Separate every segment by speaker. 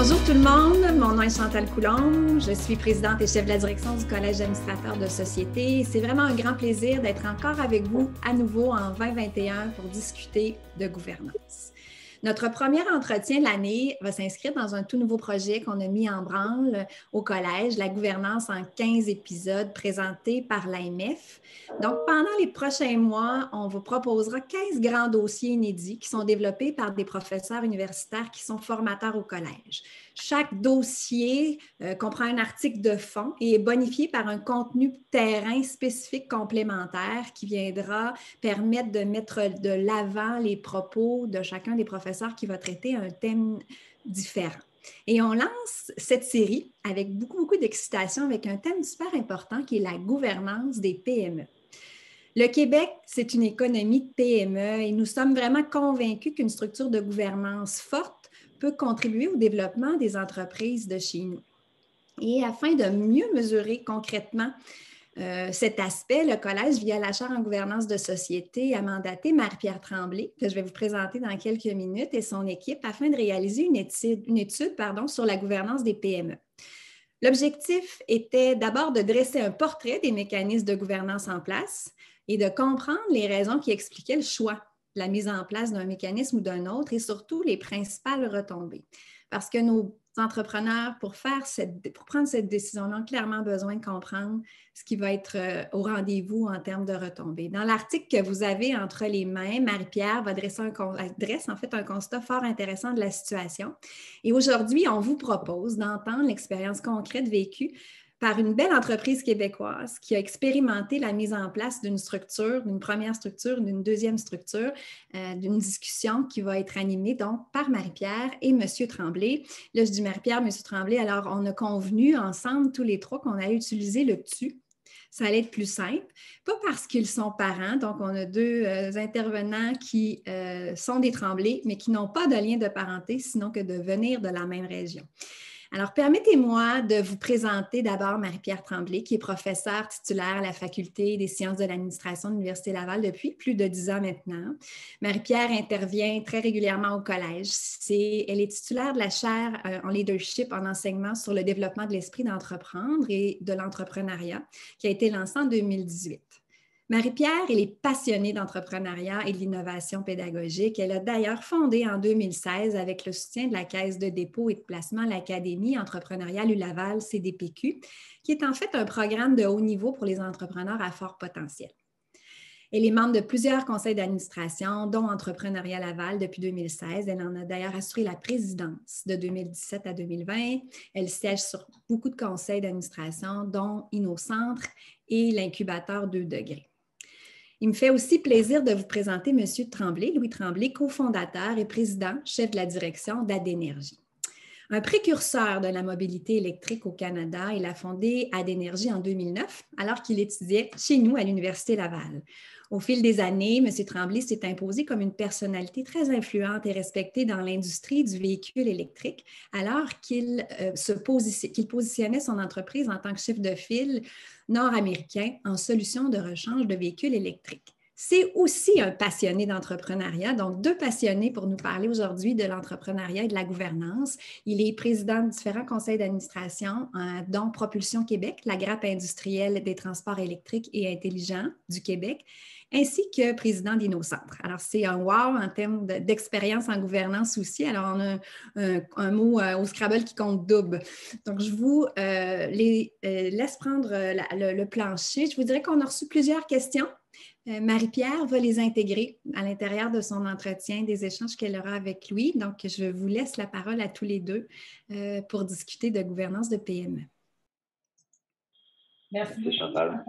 Speaker 1: Bonjour tout le monde, mon nom est Chantal Coulombe, je suis présidente et chef de la direction du Collège d'administrateurs de société. C'est vraiment un grand plaisir d'être encore avec vous à nouveau en 2021 pour discuter de gouvernance. Notre premier entretien de l'année va s'inscrire dans un tout nouveau projet qu'on a mis en branle au collège, la gouvernance en 15 épisodes présentés par l'AMF. Donc, pendant les prochains mois, on vous proposera 15 grands dossiers inédits qui sont développés par des professeurs universitaires qui sont formateurs au collège. Chaque dossier comprend un article de fond et est bonifié par un contenu terrain spécifique complémentaire qui viendra permettre de mettre de l'avant les propos de chacun des professeurs qui va traiter un thème différent. Et on lance cette série avec beaucoup d'excitation avec un thème super important qui est la gouvernance des PME. Le Québec, c'est une économie de PME et nous sommes vraiment convaincus qu'une structure de gouvernance forte peut contribuer au développement des entreprises de chez nous. Et afin de mieux mesurer concrètement cet aspect, le Collège, via la chaire en gouvernance de société, a mandaté Marie-Pierre Tremblay, que je vais vous présenter dans quelques minutes, et son équipe afin de réaliser une étude sur la gouvernance des PME. L'objectif était d'abord de dresser un portrait des mécanismes de gouvernance en place et de comprendre les raisons qui expliquaient le choix de la mise en place d'un mécanisme ou d'un autre et surtout les principales retombées. Parce que nos entrepreneurs, pour prendre cette décision-là, ont clairement besoin de comprendre ce qui va être au rendez-vous en termes de retombées. Dans l'article que vous avez entre les mains, Marie-Pierre dresse en fait un constat fort intéressant de la situation. Et aujourd'hui, on vous propose d'entendre l'expérience concrète vécue par une belle entreprise québécoise qui a expérimenté la mise en place d'une structure, d'une première structure, d'une deuxième structure, d'une discussion qui va être animée donc par Marie-Pierre et M. Tremblay. Là, je dis Marie-Pierre, M. Tremblay, alors on a convenu ensemble tous les trois qu'on allait utiliser le tu. Ça allait être plus simple, pas parce qu'ils sont parents, donc on a deux intervenants qui sont des Tremblay, mais qui n'ont pas de lien de parenté, sinon que de venir de la même région. Alors, permettez-moi de vous présenter d'abord Marie-Pierre Tremblay, qui est professeure titulaire à la Faculté des sciences de l'administration de l'Université Laval depuis plus de 10 ans maintenant. Marie-Pierre intervient très régulièrement au collège. Elle est titulaire de la chaire en leadership en enseignement sur le développement de l'esprit d'entreprendre et de l'entrepreneuriat, qui a été lancé en 2018. Marie-Pierre, elle est passionnée d'entrepreneuriat et de l'innovation pédagogique. Elle a d'ailleurs fondé en 2016, avec le soutien de la Caisse de dépôt et de placement, l'Académie entrepreneuriale ULaval CDPQ, qui est en fait un programme de haut niveau pour les entrepreneurs à fort potentiel. Elle est membre de plusieurs conseils d'administration, dont Entrepreneuriat Laval depuis 2016. Elle en a d'ailleurs assuré la présidence de 2017 à 2020. Elle siège sur beaucoup de conseils d'administration, dont InnoCentre et l'incubateur 2 degrés. Il me fait aussi plaisir de vous présenter M. Tremblay, Louis Tremblay, cofondateur et président, chef de la direction d'Adénergie. Un précurseur de la mobilité électrique au Canada, il a fondé Adénergie en 2009, alors qu'il étudiait chez nous à l'Université Laval. Au fil des années, M. Tremblay s'est imposé comme une personnalité très influente et respectée dans l'industrie du véhicule électrique, alors qu'il positionnait son entreprise en tant que chef de file nord-américain en solutions de rechange de véhicules électriques. C'est aussi un passionné d'entrepreneuriat, donc deux passionnés pour nous parler aujourd'hui de l'entrepreneuriat et de la gouvernance. Il est président de différents conseils d'administration, dont Propulsion Québec, la grappe industrielle des transports électriques et intelligents du Québec, ainsi que président d'InnoCentre. Alors, c'est un wow en termes d'expérience en gouvernance aussi. Alors, on a un mot au Scrabble qui compte double. Donc, je vous laisse prendre le plancher. Je vous dirais qu'on a reçu plusieurs questions. Marie-Pierre va les intégrer à l'intérieur de son entretien, des échanges qu'elle aura avec lui. Donc, je vous laisse la parole à tous les deux pour discuter de gouvernance de PME.
Speaker 2: Merci beaucoup, Chantal.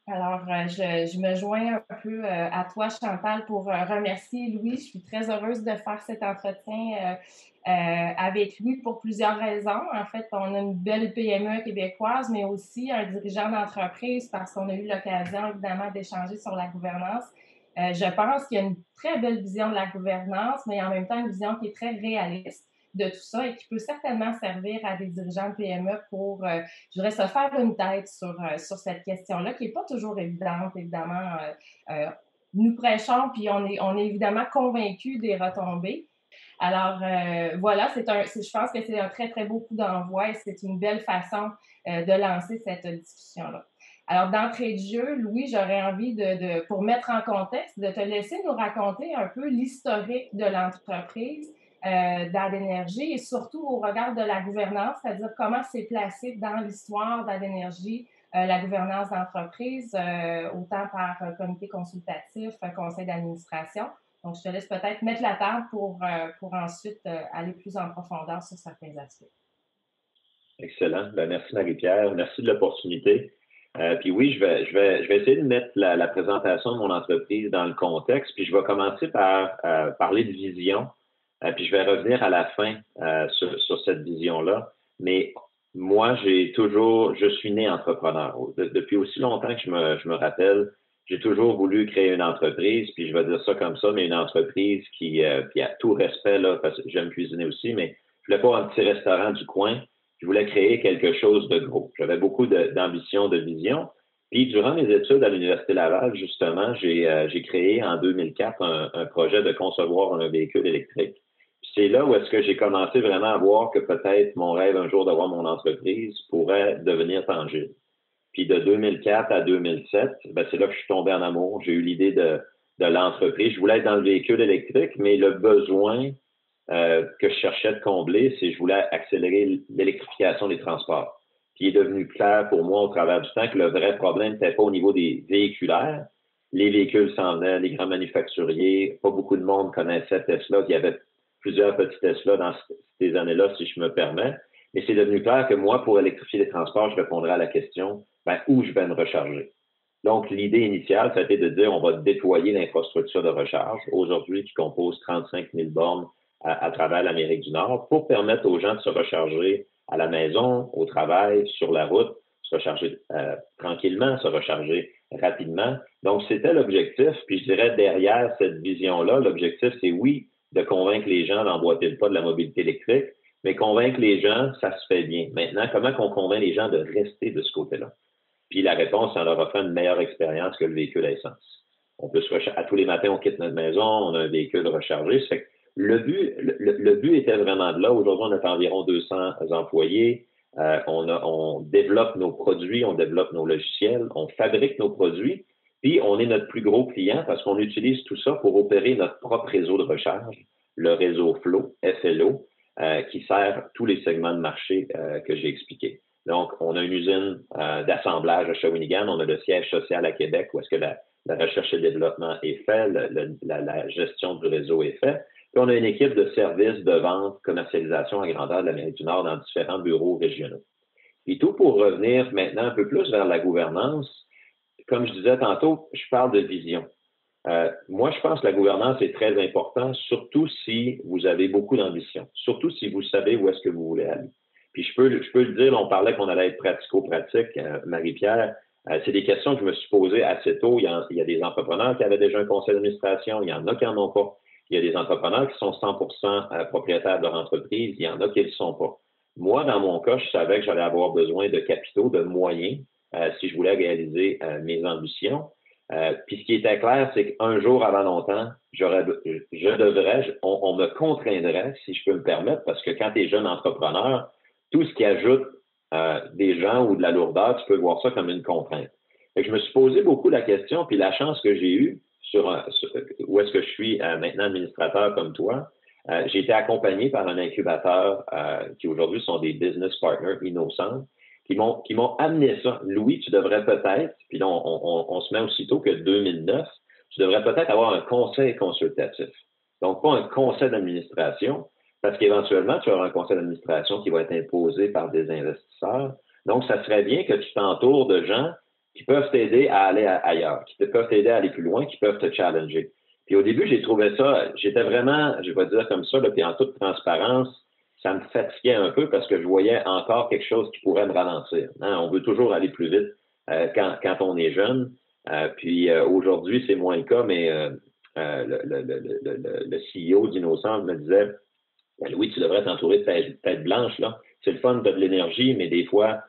Speaker 2: Alors, je me joins un peu à toi, Chantal, pour remercier Louis. Je suis très heureuse de faire cet entretien avec lui pour plusieurs raisons. En fait, on a une belle PME québécoise, mais aussi un dirigeant d'entreprise parce qu'on a eu l'occasion, évidemment, d'échanger sur la gouvernance. Je pense qu'il y a une très belle vision de la gouvernance, mais en même temps, une vision qui est très réaliste de tout ça et qui peut certainement servir à des dirigeants de PME pour, je dirais, se faire une tête sur cette question-là, qui n'est pas toujours évidente, évidemment. Nous prêchons, puis on est évidemment convaincus des retombées. Alors, voilà, je pense que c'est un très, très beau coup d'envoi et c'est une belle façon de lancer cette discussion-là. Alors, d'entrée de jeu, Louis, j'aurais envie pour mettre en contexte, de te laisser nous raconter un peu l'historique de l'entreprise d'Adénergie et surtout au regard de la gouvernance, c'est-à-dire comment c'est placé dans l'histoire d'Adénergie, la gouvernance d'entreprise, autant par comité consultatif, conseil d'administration. Donc, je te laisse peut-être mettre la table pour ensuite aller plus en profondeur sur certains aspects.
Speaker 3: Excellent. Ben, merci Marie-Pierre. Merci de l'opportunité. Puis oui, je vais essayer de mettre la présentation de mon entreprise dans le contexte. Puis je vais commencer par parler de vision. Puis je vais revenir à la fin sur cette vision-là. Mais moi, je suis né entrepreneur. Depuis aussi longtemps que je me rappelle, j'ai toujours voulu créer une entreprise, puis je vais dire ça comme ça, mais une entreprise qui a tout respect, là, parce que j'aime cuisiner aussi, mais je voulais pas un petit restaurant du coin. Je voulais créer quelque chose de gros. J'avais beaucoup d'ambition, de vision. Puis, durant mes études à l'Université Laval, justement, j'ai créé en 2004 un projet de concevoir un véhicule électrique. C'est là où est-ce que j'ai commencé vraiment à voir que peut-être mon rêve un jour d'avoir mon entreprise pourrait devenir tangible. Puis de 2004 à 2007, ben c'est là que je suis tombé en amour. J'ai eu l'idée de l'entreprise. Je voulais être dans le véhicule électrique, mais le besoin que je cherchais de combler, c'est que je voulais accélérer l'électrification des transports. Puis il est devenu clair pour moi au travers du temps que le vrai problème n'était pas au niveau des véhiculaires. Les véhicules s'en venaient, les grands manufacturiers, pas beaucoup de monde connaissait Tesla. Il y avait plusieurs petits Tesla dans ces années-là, si je me permets. Mais c'est devenu clair que moi, pour électrifier les transports, je répondrais à la question, où je vais me recharger. Donc, l'idée initiale, ça a été de dire, on va déployer l'infrastructure de recharge, aujourd'hui, qui compose 35 000 bornes à travers l'Amérique du Nord, pour permettre aux gens de se recharger à la maison, au travail, sur la route, se recharger tranquillement, se recharger rapidement. Donc, c'était l'objectif. Puis, je dirais, derrière cette vision-là, l'objectif, c'est oui, de convaincre les gens d'emboîter le pas de la mobilité électrique, mais convaincre les gens, ça se fait bien. Maintenant, comment qu'on convainc les gens de rester de ce côté-là? Puis la réponse, c'est en leur offrant une meilleure expérience que le véhicule à essence. On peut se recharger. À tous les matins, on quitte notre maison, on a un véhicule rechargé. Ça fait que le but était vraiment de là. Aujourd'hui, on a environ 200 employés. On développe nos produits, on développe nos logiciels, on fabrique nos produits. Puis, on est notre plus gros client parce qu'on utilise tout ça pour opérer notre propre réseau de recharge, le réseau FLO, FLO, qui sert tous les segments de marché que j'ai expliqués. Donc, on a une usine d'assemblage à Shawinigan, on a le siège social à Québec où est-ce que la recherche et le développement est fait, la gestion du réseau est fait. Puis, on a une équipe de services, de vente, commercialisation à grandeur de l'Amérique du Nord dans différents bureaux régionaux. Et tout pour revenir maintenant un peu plus vers la gouvernance. Comme je disais tantôt, je parle de vision. Moi, je pense que la gouvernance est très importante, surtout si vous avez beaucoup d'ambition, surtout si vous savez où est-ce que vous voulez aller. Puis je peux le dire, on parlait qu'on allait être pratico-pratique, Marie-Pierre. C'est des questions que je me suis posées assez tôt. Il y a des entrepreneurs qui avaient déjà un conseil d'administration, il y en a qui n'en ont pas. Il y a des entrepreneurs qui sont 100% propriétaires de leur entreprise, il y en a qui ne le sont pas. Moi, dans mon cas, je savais que j'allais avoir besoin de capitaux, de moyens, si je voulais réaliser mes ambitions. Puis ce qui était clair, c'est qu'un jour avant longtemps, on me contraindrait, si je peux me permettre, parce que quand tu es jeune entrepreneur, tout ce qui ajoute des gens ou de la lourdeur, tu peux voir ça comme une contrainte. Fait que je me suis posé beaucoup la question, puis la chance que j'ai eue où est-ce que je suis maintenant administrateur comme toi, j'ai été accompagné par un incubateur qui aujourd'hui sont des business partners innocents, qui m'ont amené ça. Louis, tu devrais peut-être, puis là, on se met aussitôt que 2009, tu devrais peut-être avoir un conseil consultatif. Donc, pas un conseil d'administration, parce qu'éventuellement, tu auras un conseil d'administration qui va être imposé par des investisseurs. Donc, ça serait bien que tu t'entoures de gens qui peuvent t'aider à aller ailleurs, qui peuvent t'aider à aller plus loin, qui peuvent te challenger. Puis au début, j'ai trouvé ça, j'étais vraiment, je vais dire comme ça, là, puis en toute transparence, ça me fatiguait un peu parce que je voyais encore quelque chose qui pourrait me ralentir. Hein? On veut toujours aller plus vite quand on est jeune. Puis aujourd'hui, c'est moins le cas, mais le CEO d'Innocent me disait, Louis, tu devrais t'entourer de têtes blanches, là. C'est le fun, tu as de l'énergie, mais des fois,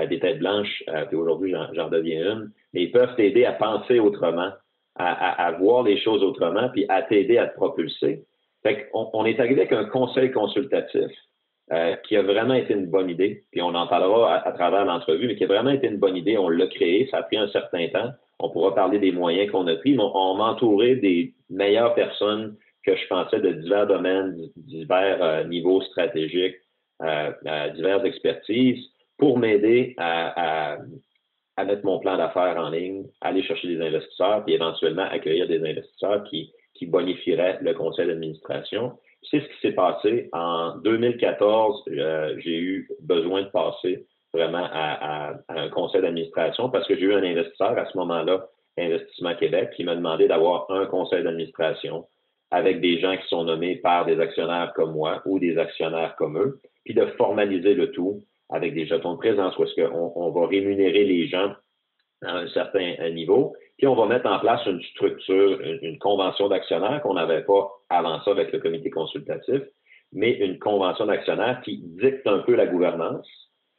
Speaker 3: des têtes blanches, puis aujourd'hui, j'en deviens une, mais ils peuvent t'aider à penser autrement, à voir les choses autrement, puis à t'aider à te propulser. Fait qu'on est arrivé avec un conseil consultatif qui a vraiment été une bonne idée, puis on en parlera à travers l'entrevue, mais qui a vraiment été une bonne idée. On l'a créé, ça a pris un certain temps. On pourra parler des moyens qu'on a pris, mais on m'a entouré des meilleures personnes que je pensais de divers domaines, divers niveaux stratégiques, diverses expertises, pour m'aider à mettre mon plan d'affaires en ligne, aller chercher des investisseurs, puis éventuellement accueillir des investisseurs qui bonifieraient le conseil d'administration. C'est ce qui s'est passé. En 2014, j'ai eu besoin de passer vraiment à un conseil d'administration parce que j'ai eu un investisseur à ce moment-là, Investissement Québec, qui m'a demandé d'avoir un conseil d'administration avec des gens qui sont nommés par des actionnaires comme moi ou des actionnaires comme eux, puis de formaliser le tout avec des jetons de présence où est-ce qu'on va rémunérer les gens à un certain niveau, puis on va mettre en place une structure, une convention d'actionnaires qu'on n'avait pas avant ça avec le comité consultatif, mais une convention d'actionnaires qui dicte un peu la gouvernance,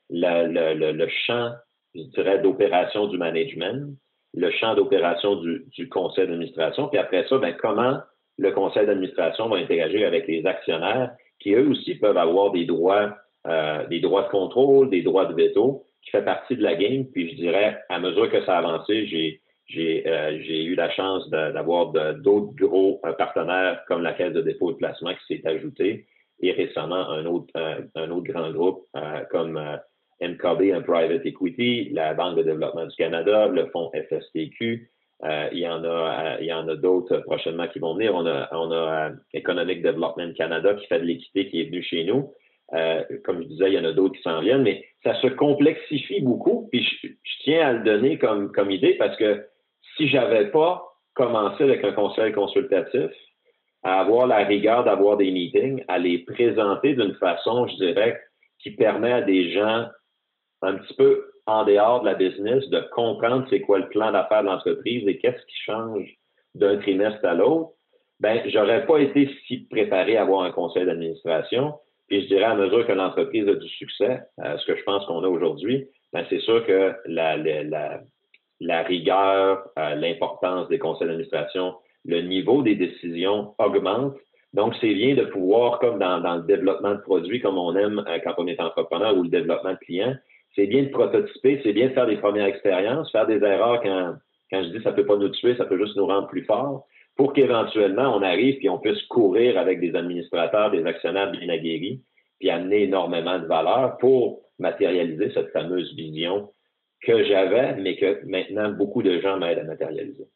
Speaker 3: le champ, je dirais, d'opération du management, le champ d'opération du conseil d'administration, puis après ça, comment le conseil d'administration va interagir avec les actionnaires qui, eux aussi, peuvent avoir des droits de contrôle, des droits de veto, qui fait partie de la game. Puis je dirais, à mesure que ça a avancé, j'ai eu la chance d'avoir d'autres gros partenaires comme la Caisse de dépôt et de placement qui s'est ajouté, et récemment un autre grand groupe comme MKB, un private equity, la Banque de développement du Canada, le fonds FSTQ. Il y en a d'autres prochainement qui vont venir. On a Economic Development Canada qui fait de l'équité, qui est venu chez nous. Comme je disais, il y en a d'autres qui s'en viennent, mais ça se complexifie beaucoup. Puis je tiens à le donner comme idée parce que si j'avais pas commencé avec un conseil consultatif, à avoir la rigueur d'avoir des meetings, à les présenter d'une façon, je dirais, qui permet à des gens un petit peu en dehors de la business de comprendre c'est quoi le plan d'affaires de l'entreprise et qu'est-ce qui change d'un trimestre à l'autre, j'aurais pas été si préparé à avoir un conseil d'administration. Puis je dirais, à mesure que l'entreprise a du succès, ce que je pense qu'on a aujourd'hui, c'est sûr que la rigueur, l'importance des conseils d'administration, le niveau des décisions augmente. Donc, c'est bien de pouvoir, comme dans le développement de produits, comme on aime quand on est entrepreneur, ou le développement de clients, c'est bien de prototyper, c'est bien de faire des premières expériences, faire des erreurs quand je dis ça peut pas nous tuer, ça peut juste nous rendre plus forts, pour qu'éventuellement on arrive et on puisse courir avec des administrateurs, des actionnaires bien aguerris, puis amener énormément de valeur pour matérialiser cette fameuse vision que j'avais, mais que maintenant beaucoup de gens m'aident à matérialiser.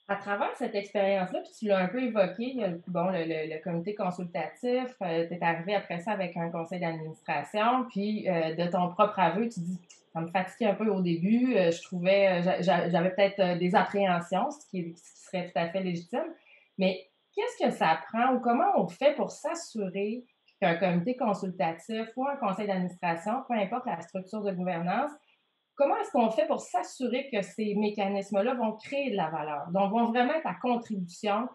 Speaker 2: À travers cette expérience-là, puis tu l'as un peu évoqué, il y a le comité consultatif, tu es arrivé après ça avec un conseil d'administration, puis de ton propre aveu, tu dis ça me fatiguait un peu au début, j'avais peut-être des appréhensions, ce qui serait tout à fait légitime, mais qu'est-ce que ça prend ou comment on fait pour s'assurer qu'un comité consultatif ou un conseil d'administration, peu importe la structure de gouvernance, comment est-ce qu'on fait pour s'assurer que ces mécanismes-là vont créer de la valeur, donc vont vraiment être à contribution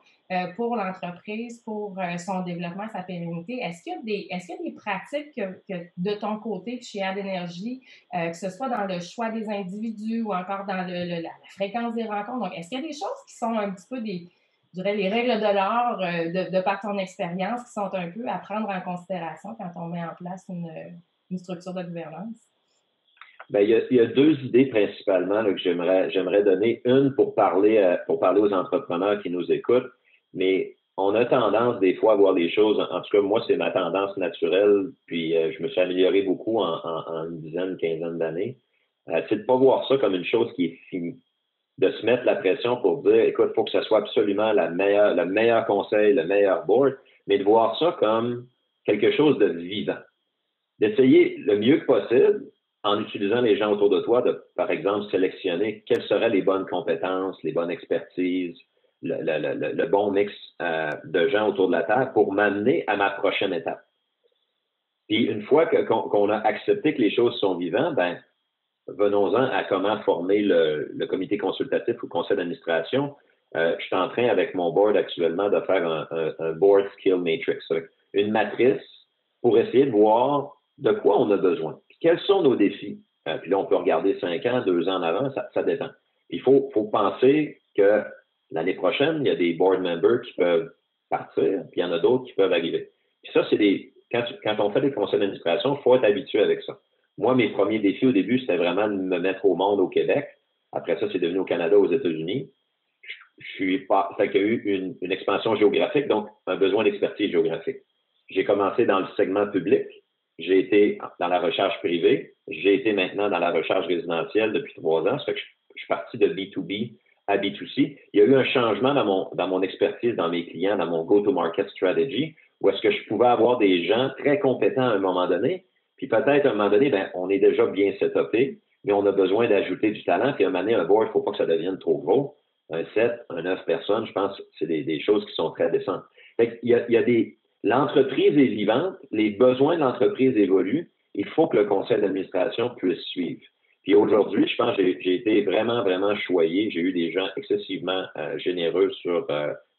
Speaker 2: pour l'entreprise, pour son développement, sa pérennité? Est-ce qu'il y a des pratiques que de ton côté, chez Add Energy, que ce soit dans le choix des individus ou encore dans la fréquence des rencontres? Donc, est-ce qu'il y a des choses qui sont un petit peu je dirais, les règles de l'art de par ton expérience qui sont un peu à prendre en considération quand on met en place une structure de gouvernance?
Speaker 3: Il y a deux idées principalement là, que j'aimerais donner. Une pour parler aux entrepreneurs qui nous écoutent, mais on a tendance des fois à voir les choses, en tout cas moi c'est ma tendance naturelle, puis je me suis amélioré beaucoup en une quinzaine d'années, c'est de pas voir ça comme une chose qui est finie, de se mettre la pression pour dire, écoute, il faut que ce soit absolument le meilleur conseil, le meilleur board, mais de voir ça comme quelque chose de vivant, d'essayer le mieux que possible en utilisant les gens autour de toi, de, par exemple, sélectionner quelles seraient les bonnes compétences, les bonnes expertises, le bon mix de gens autour de la table pour m'amener à ma prochaine étape. Puis une fois qu'on a accepté que les choses sont vivantes, venons-en à comment former le comité consultatif ou conseil d'administration. Je suis en train, avec mon board actuellement, de faire un board skill matrix, une matrice pour essayer de voir de quoi on a besoin. Quels sont nos défis? Puis là, on peut regarder 5 ans, 2 ans en avant, ça dépend. Il faut penser que l'année prochaine, il y a des board members qui peuvent partir, puis il y en a d'autres qui peuvent arriver. Puis ça, quand on fait des conseils d'administration, il faut être habitué avec ça. Moi, mes premiers défis au début, c'était vraiment de me mettre au monde au Québec. Après ça, c'est devenu au Canada, aux États-Unis. Fait qu'il y a eu une expansion géographique, donc un besoin d'expertise géographique. J'ai commencé dans le segment public. J'ai été dans la recherche privée. J'ai été maintenant dans la recherche résidentielle depuis 3 ans. Ça fait que je suis parti de B2B à B2C. Il y a eu un changement dans mon expertise, dans mes clients, dans mon go-to-market strategy, où est-ce que je pouvais avoir des gens très compétents à un moment donné, puis peut-être à un moment donné, ben, on est déjà bien setupé, mais on a besoin d'ajouter du talent, puis à un moment donné, un board, il ne faut pas que ça devienne trop gros. Un 7, un 9 personnes, je pense que c'est des choses qui sont très décentes. Fait il y a l'entreprise est vivante, les besoins de l'entreprise évoluent, il faut que le conseil d'administration puisse suivre. Puis aujourd'hui, je pense que j'ai été vraiment, vraiment choyé. J'ai eu des gens excessivement généreux sur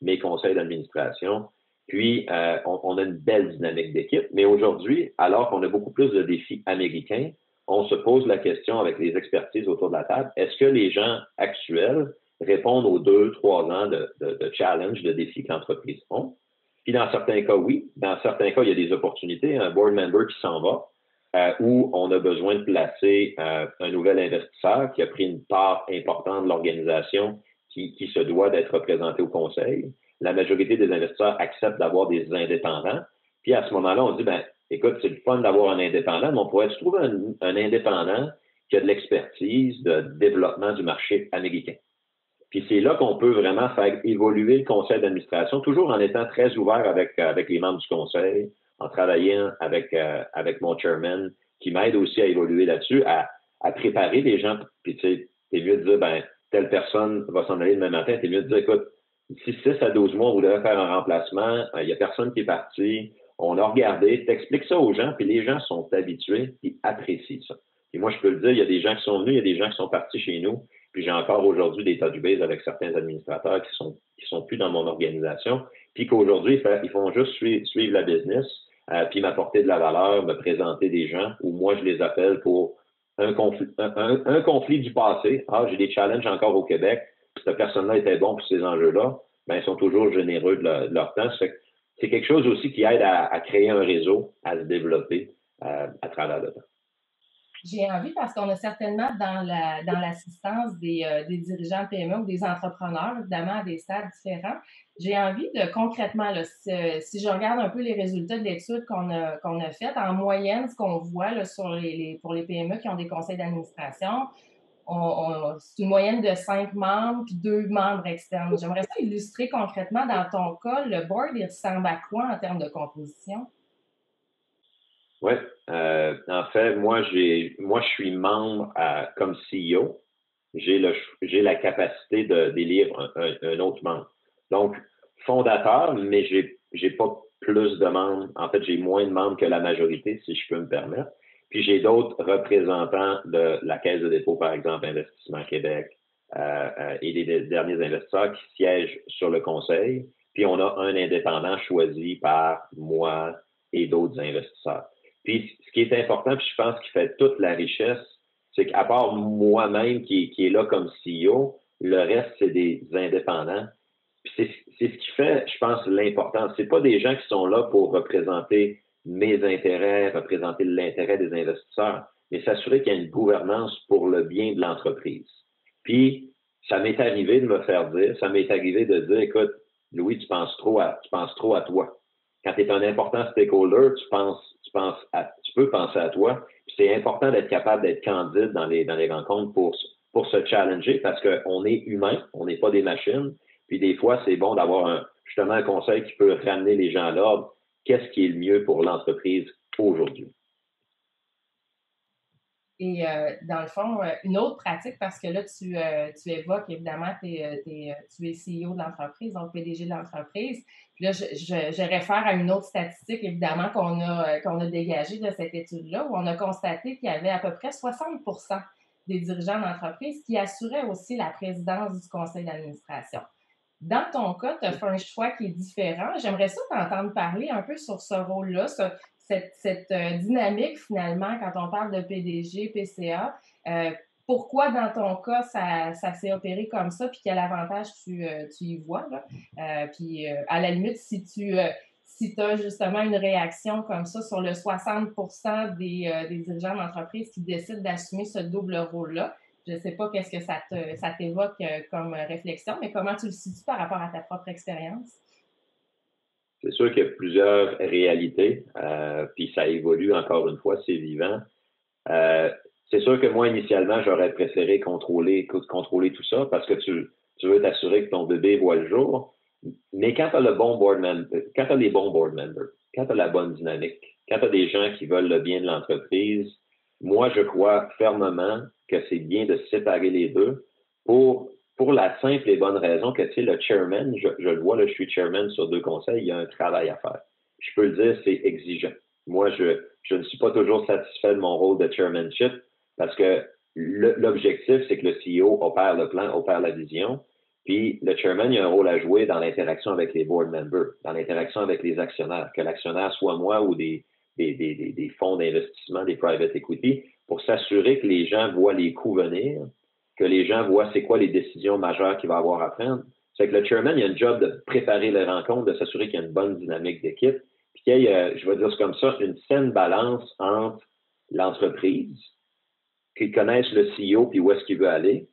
Speaker 3: mes conseils d'administration. Puis, on a une belle dynamique d'équipe. Mais aujourd'hui, alors qu'on a beaucoup plus de défis américains, on se pose la question avec les expertises autour de la table, est-ce que les gens actuels répondent aux 2-3 ans de challenge, de défis que l'entreprise ont? Puis dans certains cas, oui. Dans certains cas, il y a des opportunités. Un board member qui s'en va, où on a besoin de placer un nouvel investisseur qui a pris une part importante de l'organisation qui se doit d'être représenté au conseil. La majorité des investisseurs acceptent d'avoir des indépendants. Puis à ce moment-là, on dit, ben, écoute, c'est le fun d'avoir un indépendant, mais on pourrait trouver un indépendant qui a de l'expertise de développement du marché américain. Puis c'est là qu'on peut vraiment faire évoluer le conseil d'administration, toujours en étant très ouvert avec les membres du conseil, en travaillant avec mon chairman, qui m'aide aussi à évoluer là-dessus, à préparer les gens. Puis tu sais, c'est mieux de dire, ben, telle personne va s'en aller demain matin. C'est mieux de dire, écoute, d'ici 6 à 12 mois, vous devez faire un remplacement. Il n'y a personne qui est parti. On a regardé. T'expliques ça aux gens, puis les gens sont habitués, puis apprécient ça. Et moi, je peux le dire, il y a des gens qui sont venus, il y a des gens qui sont partis chez nous. Puis j'ai encore aujourd'hui des touch base avec certains administrateurs qui sont plus dans mon organisation, puis qu'aujourd'hui, ils font juste suivre la business, puis m'apporter de la valeur, me présenter des gens, ou moi, je les appelle pour un conflit du passé. Ah, j'ai des challenges encore au Québec. Cette personne-là était bon pour ces enjeux-là. Ben, ils sont toujours généreux de leur temps. C'est quelque chose aussi qui aide à créer un réseau, à se développer à travers le temps.
Speaker 2: J'ai envie, parce qu'on a certainement dans l'assistance des dirigeants de PME ou des entrepreneurs, évidemment, à des stades différents, j'ai envie de concrètement, là, si je regarde un peu les résultats de l'étude qu'on a faite, en moyenne, ce qu'on voit là, pour les PME qui ont des conseils d'administration, c'est une moyenne de 5 membres puis 2 membres externes. J'aimerais ça illustrer concrètement dans ton cas, le board, il ressemble à quoi en termes de composition?
Speaker 3: Oui. En fait, moi, je suis membre comme CEO. J'ai la capacité d'élire un autre membre. Donc, fondateur, mais j'ai pas plus de membres. En fait, j'ai moins de membres que la majorité, si je peux me permettre. Puis j'ai d'autres représentants de la Caisse de dépôt, par exemple, Investissement Québec, et des derniers investisseurs qui siègent sur le conseil. Puis on a un indépendant choisi par moi et d'autres investisseurs. Puis, ce qui est important, puis je pense qu'il fait toute la richesse, c'est qu'à part moi-même qui est là comme CEO, le reste, c'est des indépendants. Puis c'est ce qui fait, je pense, l'importance. C'est pas des gens qui sont là pour représenter mes intérêts, représenter l'intérêt des investisseurs, mais s'assurer qu'il y a une gouvernance pour le bien de l'entreprise. Puis, ça m'est arrivé de me faire dire, ça m'est arrivé de dire, écoute, Louis, tu penses trop à toi. Quand tu es un important stakeholder, tu peux penser à toi. Puis c'est important d'être capable d'être candide dans les rencontres pour se challenger parce qu'on est humain, on n'est pas des machines. Puis des fois, c'est bon d'avoir justement un conseil qui peut ramener les gens à l'ordre. Qu'est-ce qui est le mieux pour l'entreprise aujourd'hui?
Speaker 2: Et dans le fond, une autre pratique, parce que là, tu évoques évidemment, tu es CEO de l'entreprise, donc PDG de l'entreprise. Puis là, je réfère à une autre statistique, évidemment, qu'on a dégagée de cette étude-là, où on a constaté qu'il y avait à peu près 60% des dirigeants d'entreprise qui assuraient aussi la présidence du conseil d'administration. Dans ton cas, tu as fait un choix qui est différent. J'aimerais ça t'entendre parler un peu sur ce rôle-là, cette dynamique finalement, quand on parle de PDG, PCA, pourquoi, dans ton cas, ça s'est opéré comme ça, puis quel avantage tu y vois, là. Puis, à la limite, si tu as justement une réaction comme ça sur le 60% des dirigeants d'entreprise qui décident d'assumer ce double rôle-là, je ne sais pas qu'est-ce que ça t'évoque comme réflexion, mais comment tu le situes par rapport à ta propre expérience?
Speaker 3: C'est sûr qu'il y a plusieurs réalités, puis ça évolue encore une fois, c'est vivant. C'est sûr que moi, initialement, j'aurais préféré contrôler tout ça parce que tu veux t'assurer que ton bébé voit le jour. Mais quand tu as les bons board members, quand tu as la bonne dynamique, quand tu as des gens qui veulent le bien de l'entreprise, moi, je crois fermement que c'est bien de séparer les deux pour la simple et bonne raison que, tu sais, le chairman, je le vois, là, je suis chairman sur 2 conseils, il y a un travail à faire. Je peux le dire, c'est exigeant. Moi, je ne suis pas toujours satisfait de mon rôle de chairmanship parce que l'objectif, c'est que le CEO opère le plan, opère la vision. Puis le chairman, il a un rôle à jouer dans l'interaction avec les board members, dans l'interaction avec les actionnaires, que l'actionnaire soit moi ou des fonds d'investissement, des private equity, pour s'assurer que les gens voient les coûts venir, que les gens voient c'est quoi les décisions majeures qu'il va avoir à prendre. C'est que le chairman, il a un job de préparer les rencontres, de s'assurer qu'il y a une bonne dynamique d'équipe, puis qu'il y ait, je vais dire comme ça, une saine balance entre l'entreprise, qu'ils connaissent le CEO puis où est-ce qu'il veut aller,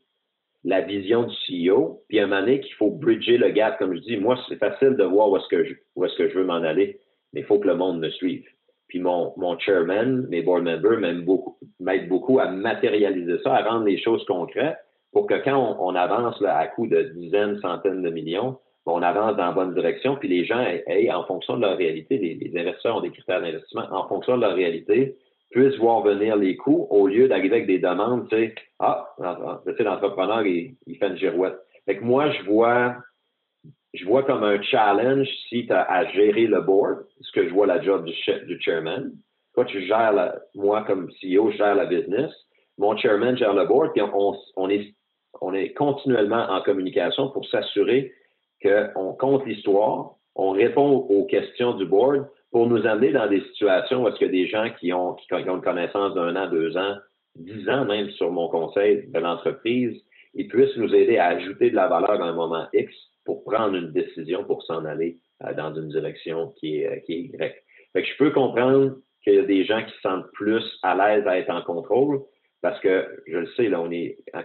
Speaker 3: la vision du CEO, puis à un moment donné qu'il faut bridger le gap. Comme je dis, moi, c'est facile de voir où est-ce que je veux m'en aller, mais il faut que le monde me suive. Puis mon chairman, mes board members m'aident beaucoup à matérialiser ça, à rendre les choses concrètes pour que quand on avance là, à coût de dizaines, centaines de millions, on avance dans la bonne direction, puis les gens aient, en fonction de leur réalité, les investisseurs ont des critères d'investissement, en fonction de leur réalité, puissent voir venir les coûts au lieu d'arriver avec des demandes, tu sais, l'entrepreneur, il fait une girouette. Fait que moi, je vois comme un challenge si tu as à gérer le board, ce que je vois la job du chairman. Toi, tu gères moi, comme CEO, je gère la business. Mon chairman gère le board, puis on est continuellement en communication pour s'assurer qu'on compte l'histoire, on répond aux questions du board pour nous amener dans des situations où est-ce qu'il y a des gens qui ont une connaissance d'1 an, 2 ans, 10 ans même sur mon conseil de l'entreprise, ils puissent nous aider à ajouter de la valeur à un moment X pour prendre une décision pour s'en aller dans une direction qui est Y. Fait que je peux comprendre qu'il y a des gens qui se sentent plus à l'aise à être en contrôle parce que, je le sais, là,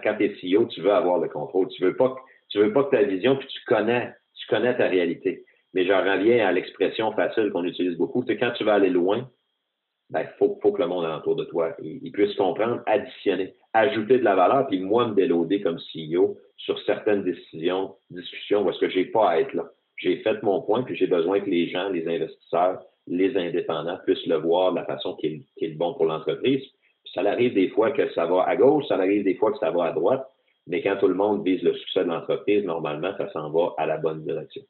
Speaker 3: quand tu es CEO, tu veux avoir le contrôle. Tu veux pas que ta vision, puis tu connais ta réalité. Mais j'en reviens à l'expression facile qu'on utilise beaucoup. C'est quand tu vas aller loin, ben, faut que le monde autour de toi, il puisse comprendre, additionner, ajouter de la valeur, puis moi me déloader comme CEO sur certaines discussions où est-ce que j'ai pas à être là. J'ai fait mon point, puis j'ai besoin que les gens, les investisseurs, les indépendants puissent le voir de la façon qui est bon pour l'entreprise. Puis ça arrive des fois que ça va à gauche, ça arrive des fois que ça va à droite, mais quand tout le monde vise le succès de l'entreprise, normalement, ça s'en va à la bonne direction.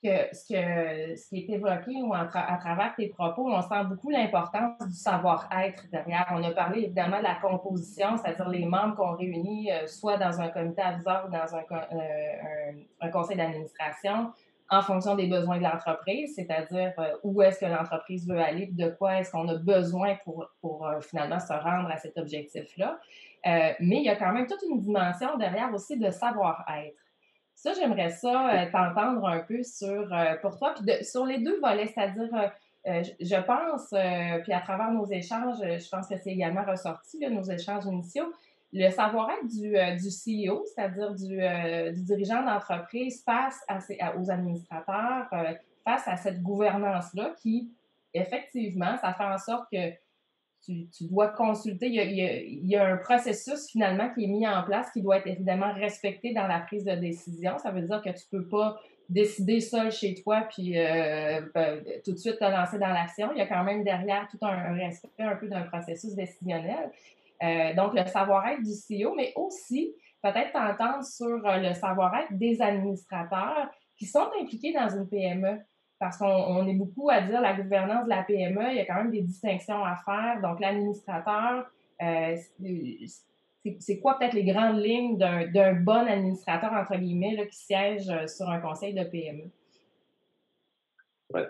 Speaker 2: Ce qui est évoqué ou à travers tes propos, on sent beaucoup l'importance du savoir-être derrière. On a parlé évidemment de la composition, c'est-à-dire les membres qu'on réunit soit dans un comité aviseur ou dans un conseil d'administration en fonction des besoins de l'entreprise, c'est-à-dire où est-ce que l'entreprise veut aller, de quoi est-ce qu'on a besoin pour finalement se rendre à cet objectif-là. Mais il y a quand même toute une dimension derrière aussi de savoir-être. Ça, j'aimerais ça t'entendre un peu pour toi, puis sur les 2 volets, c'est-à-dire, je pense, puis à travers nos échanges, je pense que c'est également ressorti, là, nos échanges initiaux, le savoir-être du CEO, c'est-à-dire du dirigeant d'entreprise face aux administrateurs, face à cette gouvernance-là qui, effectivement, ça fait en sorte que tu dois consulter. Il y a un processus finalement qui est mis en place qui doit être évidemment respecté dans la prise de décision. Ça veut dire que tu ne peux pas décider seul chez toi puis tout de suite te lancer dans l'action. Il y a quand même derrière tout un respect un peu d'un processus décisionnel. Donc, le savoir-être du CEO, mais aussi peut-être t'entendre sur le savoir-être des administrateurs qui sont impliqués dans une PME. Parce qu'on est beaucoup à dire la gouvernance de la PME, il y a quand même des distinctions à faire. Donc, l'administrateur, c'est quoi peut-être les grandes lignes d'un bon administrateur, entre guillemets, là, qui siège sur un conseil de PME?
Speaker 3: Oui.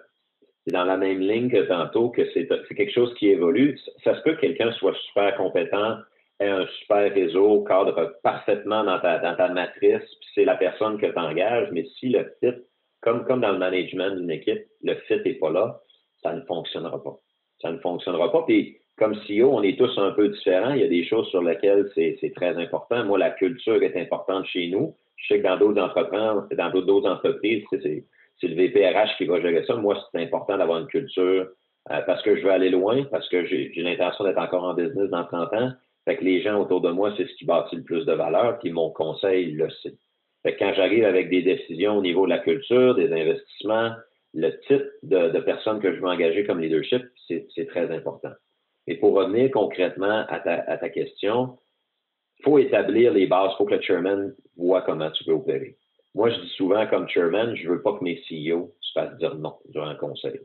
Speaker 3: c'est dans la même ligne que tantôt, que c'est quelque chose qui évolue. Ça se peut que quelqu'un soit super compétent, ait un super réseau, cadre parfaitement dans ta matrice, puis c'est la personne que tu engages, mais si le fit, comme dans le management d'une équipe, le fit n'est pas là, ça ne fonctionnera pas. Ça ne fonctionnera pas. Puis, comme CEO, on est tous un peu différents. Il y a des choses sur lesquelles c'est très important. Moi, la culture est importante chez nous. Je sais que dans d'autres entreprises, c'est le VPRH qui va gérer ça. Moi, c'est important d'avoir une culture parce que je veux aller loin, parce que j'ai l'intention d'être encore en business dans 30 ans. Fait que les gens autour de moi, c'est ce qui bâtit le plus de valeur, puis mon conseil le sait. Fait que quand j'arrive avec des décisions au niveau de la culture, des investissements, le type de personnes que je veux engager comme leadership, c'est très important. Et pour revenir concrètement à ta question, il faut établir les bases, il faut que le chairman voit comment tu peux opérer. Moi, je dis souvent comme chairman, je veux pas que mes CEO se fassent dire non durant un conseil.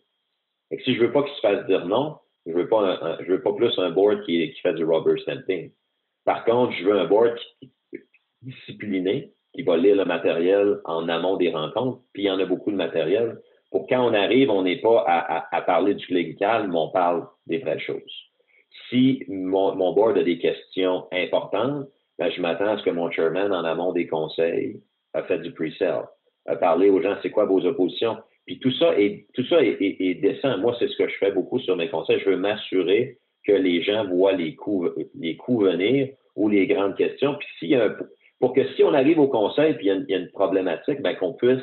Speaker 3: Et si je veux pas qu'ils se fassent dire non, je veux pas plus un board qui fait du rubber stamping. Par contre, je veux un board qui est discipliné, qui va lire le matériel en amont des rencontres, puis il y en a beaucoup de matériel. Pour quand on arrive, on n'est pas à parler du légal, mais on parle des vraies choses. Si mon board a des questions importantes, ben, je m'attends à ce que mon chairman, en amont des conseils, a fait du pre-sale, a parlé aux gens, c'est quoi vos oppositions. Puis tout ça est décent. Moi, c'est ce que je fais beaucoup sur mes conseils. Je veux m'assurer que les gens voient les coups venir ou les grandes questions. Puis pour que si on arrive au conseil puis il y a une problématique, ben qu'on puisse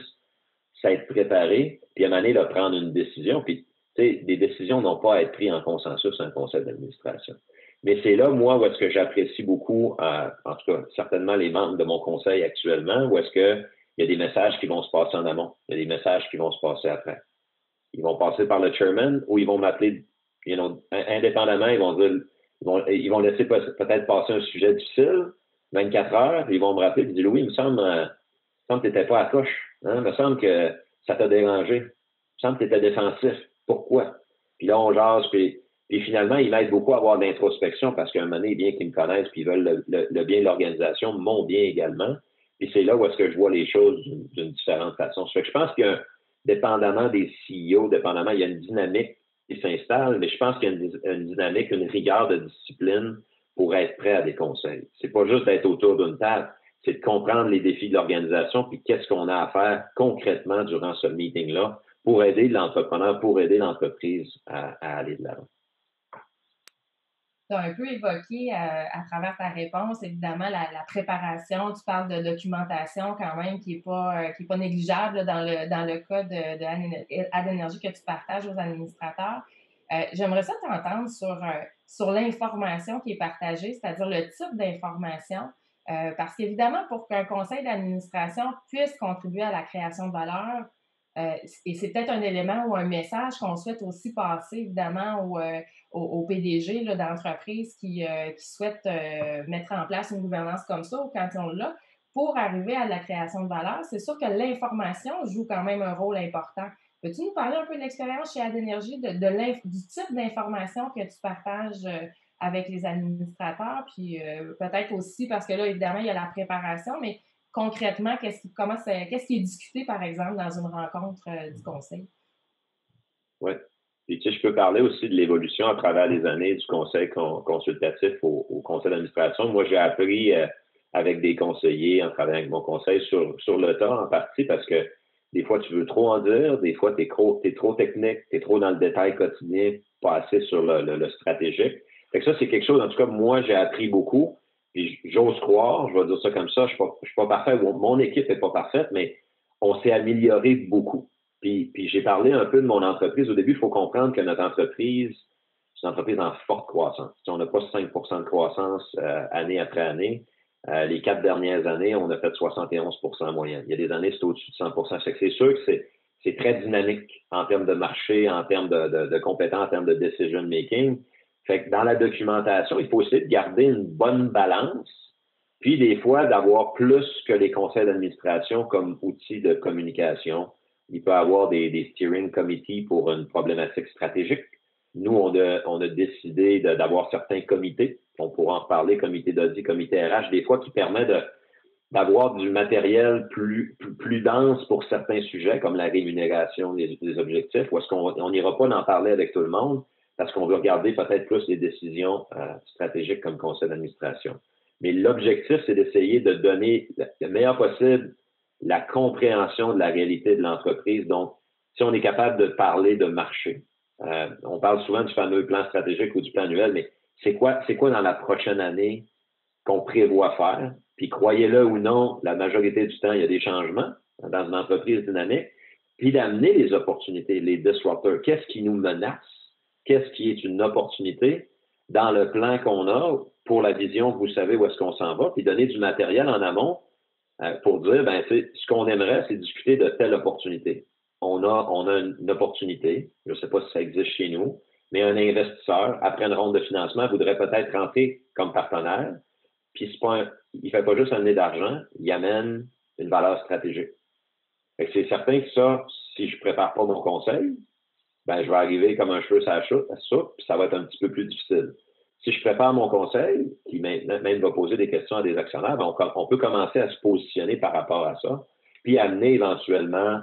Speaker 3: s'être préparé, puis à un moment donné, de prendre une décision. Puis, tu sais, des décisions n'ont pas à être prises en consensus un conseil d'administration. Mais c'est là, moi, où est-ce que j'apprécie beaucoup, en tout cas, certainement les membres de mon conseil actuellement, où est-ce que il y a des messages qui vont se passer en amont, il y a des messages qui vont se passer après. Ils vont passer par le chairman ou ils vont m'appeler, indépendamment, ils vont laisser peut-être passer un sujet difficile, 24 heures, puis ils vont me rappeler et dire Louis, il me semble que tu n'étais pas à coche. Hein? Il me semble que ça t'a dérangé. Il me semble que tu étais défensif. Pourquoi? Puis là, on jase, puis finalement, ils m'aident beaucoup à avoir de l'introspection parce qu'à un moment donné, bien qu'ils me connaissent puis ils veulent le bien de l'organisation, mon bien également. Puis c'est là où est-ce que je vois les choses d'une différente façon. Ça fait que je pense que dépendamment des CEO, il y a une dynamique qui s'installe, mais je pense qu'il y a une dynamique, une rigueur de discipline pour être prêt à des conseils. C'est pas juste d'être autour d'une table, c'est de comprendre les défis de l'organisation puis qu'est-ce qu'on a à faire concrètement durant ce meeting-là pour aider l'entrepreneur, pour aider l'entreprise à aller de l'avant.
Speaker 2: Tu as un peu évoqué à travers ta réponse, évidemment, la préparation. Tu parles de documentation quand même qui est pas négligeable dans le cas de Adénergie que tu partages aux administrateurs. J'aimerais ça t'entendre sur l'information qui est partagée, c'est-à-dire le type d'information. Parce qu'évidemment, pour qu'un conseil d'administration puisse contribuer à la création de valeur, et c'est peut-être un élément ou un message qu'on souhaite aussi passer, évidemment, au PDG d'entreprise qui souhaite mettre en place une gouvernance comme ça, ou quand on l'a, pour arriver à la création de valeur. C'est sûr que l'information joue quand même un rôle important. Peux-tu nous parler un peu de l'expérience chez Adénergie, du type d'information que tu partages avec les administrateurs, puis peut-être aussi, parce que là, évidemment, il y a la préparation, mais concrètement, qu'est-ce qui est discuté, par exemple, dans une rencontre du conseil?
Speaker 3: Oui. Puis, tu sais, je peux parler aussi de l'évolution à travers les années du conseil consultatif au conseil d'administration. Moi, j'ai appris avec des conseillers en travaillant avec mon conseil sur le tas en partie parce que des fois, tu veux trop en dire, des fois, t'es trop technique, t'es trop dans le détail quotidien, pas assez sur le stratégique. Fait que ça, c'est quelque chose, en tout cas, moi, j'ai appris beaucoup. Puis j'ose croire, je vais dire ça comme ça, je suis pas parfait, mon équipe n'est pas parfaite, mais on s'est amélioré beaucoup. Puis j'ai parlé un peu de mon entreprise. Au début, il faut comprendre que notre entreprise, c'est une entreprise en forte croissance. Si on n'a pas 5 de croissance année après année. Les 4 dernières années, on a fait 71 en moyenne. Il y a des années, c'est au-dessus de 100 C'est sûr que c'est très dynamique en termes de marché, en termes de compétences, en termes de decision making. Fait que dans la documentation, il faut essayer de garder une bonne balance, puis des fois d'avoir plus que les conseils d'administration comme outil de communication. Il peut y avoir des steering committees pour une problématique stratégique. Nous, on a décidé d'avoir certains comités. On pourra en reparler, comité d'audit, comité RH, des fois qui permet d'avoir du matériel plus dense pour certains sujets, comme la rémunération des objectifs, ou est-ce qu'on n'ira pas en parler avec tout le monde parce qu'on veut regarder peut-être plus les décisions stratégiques comme conseil d'administration. Mais l'objectif, c'est d'essayer de donner le meilleur possible la compréhension de la réalité de l'entreprise. Donc, si on est capable de parler de marché, on parle souvent du fameux plan stratégique ou du plan annuel, mais c'est quoi dans la prochaine année qu'on prévoit faire? Puis croyez-le ou non, la majorité du temps, il y a des changements dans une entreprise dynamique. Puis d'amener les opportunités, les disruptors. Qu'est-ce qui nous menace? Qu'est-ce qui est une opportunité dans le plan qu'on a pour la vision que vous savez où est-ce qu'on s'en va? Puis donner du matériel en amont pour dire, ben, ce qu'on aimerait, c'est discuter de telle opportunité. On a une opportunité, je ne sais pas si ça existe chez nous, mais un investisseur, après une ronde de financement, voudrait peut-être rentrer comme partenaire, puis il ne fait pas juste amener d'argent, il amène une valeur stratégique. C'est certain que ça, si je ne prépare pas mon conseil, ben, je vais arriver comme un cheveu sur la soupe, puis ça va être un petit peu plus difficile. Si je prépare mon conseil, qui même va poser des questions à des actionnaires, ben on peut commencer à se positionner par rapport à ça, puis amener éventuellement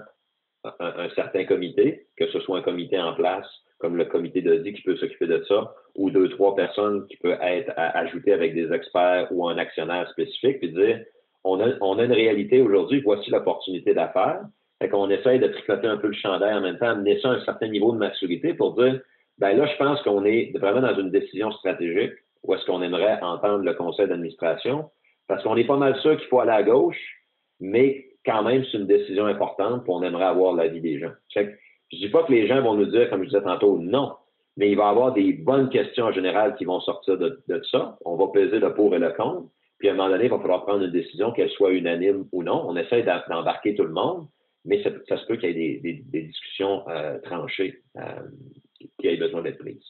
Speaker 3: un certain comité, que ce soit un comité en place, comme le comité d'audit qui peut s'occuper de ça, ou 2-3 personnes qui peuvent être ajoutées avec des experts ou un actionnaire spécifique, puis dire, on a une réalité aujourd'hui, voici l'opportunité d'affaires. Fait qu'on essaye de tricoter un peu le chandail en même temps, amener ça à un certain niveau de maturité pour dire, ben là, je pense qu'on est vraiment dans une décision stratégique où est-ce qu'on aimerait entendre le conseil d'administration, parce qu'on est pas mal sûr qu'il faut aller à gauche, mais quand même, c'est une décision importante, puis on aimerait avoir l'avis des gens. Fait que, je dis pas que les gens vont nous dire, comme je disais tantôt, non, mais il va y avoir des bonnes questions en général qui vont sortir de ça. On va peser le pour et le contre, puis à un moment donné, il va falloir prendre une décision, qu'elle soit unanime ou non. On essaie d'embarquer tout le monde, mais ça se peut qu'il y ait des discussions tranchées qui aient besoin d'être prises.